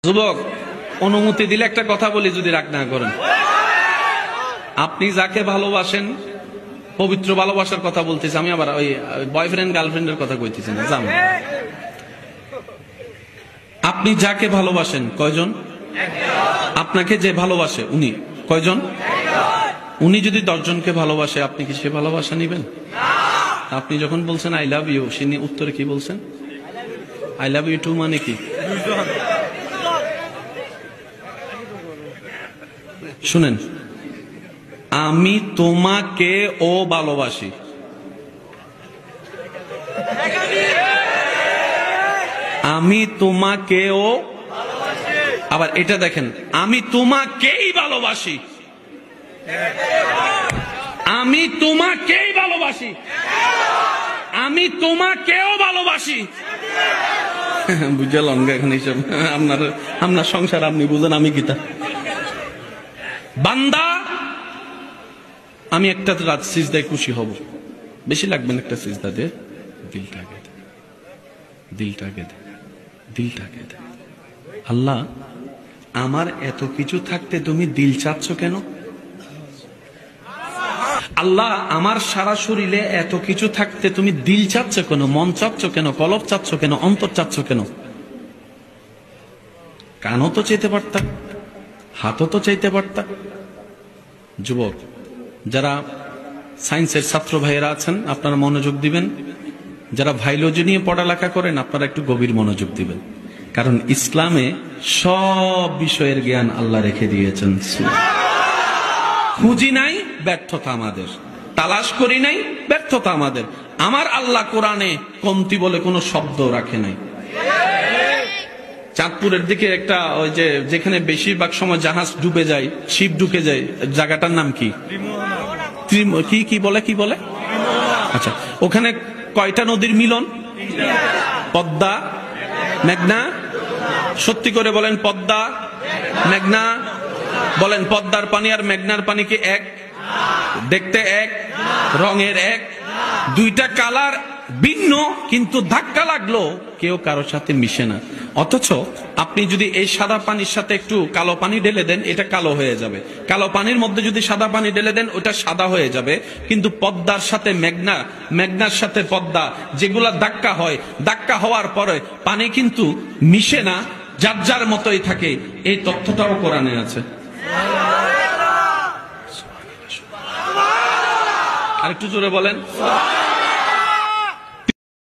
যুবক, অনুমতি দিলে একটা কথা বলি, যদি রাগ না করেন। আপনি যাকে ভালোবাসেন, পবিত্র ভালোবাসার কথা বলতেছি আমি, আবার ওই বয়ফ্রেন্ড গার্লফ্রেন্ডের কথা কইতেছি না। জানো আপনি যাকে ভালোবাসেন কয়জন? আপনাকে যে ভালোবাসে উনি কয়জন? উনি যদি 10 জনকে ভালোবাসে, আপনি কি সে ভালোবাসা নিবেন? আপনি যখন বলছেন আই লাভ ইউ, সে উত্তরে কি বলছেন? আই লাভ ইউ টু মানে কি? শুনেন, আমি তোমাকে ও ভালোবাসি, আমি তোমাকেও, আবার এটা দেখেন, আমি তোমাকেই ভালোবাসি, আমি তোমাকেই ভালোবাসি, আমি তোমাকেও ভালোবাসি। বুঝলাম এখন এইসব আপনার সংসার আপনি বুঝেন, আমি গীতা বান্দা। আমি একটা রাত সিজদায় খুশি হব, বেশি লাগবে না একটা সিজদা দে, দিলটাকে দে, দিলটাকে দে, দিলটাকে দে। আল্লাহ, আমার এত কিছু থাকতে তুমি দিল চাচ্ছ কেন? আল্লাহ, আমার সারা শরীরে এত কিছু থাকতে তুমি দিল চাচ্ছ কেন? মন চাচ্ছ কেন? কলব চাচ্ছ কেন? অন্তর চাচ্ছ কেন? কানও তো চাইতে পারতা, হাতও তো চাইতে পারতা। যুবক, যারা সায়েন্সের ছাত্র ভাইয়েরা আছেন, আপনারা মনোযোগ দিবেন। যারা ভাইলজি নিয়ে পড়ালেখা করেন, আপনারা একটু গভীর মনোযোগ দিবেন, কারণ ইসলামে সব বিষয়ের জ্ঞান আল্লাহ রেখে দিয়েছেন। খুঁজি নাই, ব্যর্থতা আমাদের। তালাশ করি নাই, ব্যর্থতা আমাদের। আমার আল্লাহ কোরআনে কমতি বলে কোনো শব্দ রাখে নাই। চাঁদপুরের দিকে একটা, ওই যে যেখানে বেশিরভাগ সময় জাহাজ ডুবে যায়, শিপ ঢুকে যায়, জায়গাটার নাম কি? কি বলে, কি বলে? আচ্ছা, ওখানে কয়টা নদীর মিলন? পদ্মা, মেঘনা। সত্যি করে বলেন, পদ্মা, মেঘনা। বলেন, পদ্মার পানি আর মেঘনার পানি কি এক? দেখতে এক, রঙের এক, দুইটা কালার ভিন্ন, কিন্তু ধাক্কা লাগলো কেউ কারোর সাথে মিশে না। অথচ আপনি যদি এই সাদা পানির সাথে একটু কালো পানি ঢেলে দেন, এটা কালো হয়ে যাবে। কালো পানির মধ্যে যদি সাদা পানি ঢেলে দেন, ওটা সাদা হয়ে যাবে। কিন্তু পদ্মার সাথে মেঘনা, মেঘনার সাথে পদ্মা, যেগুলা ধাক্কা হয়, ধাক্কা হওয়ার পরে পানি কিন্তু মিশে না, যার যার মতোই থাকে। এই তথ্যটাও কোরআনে আছে। আর একটু জোরে বলেন।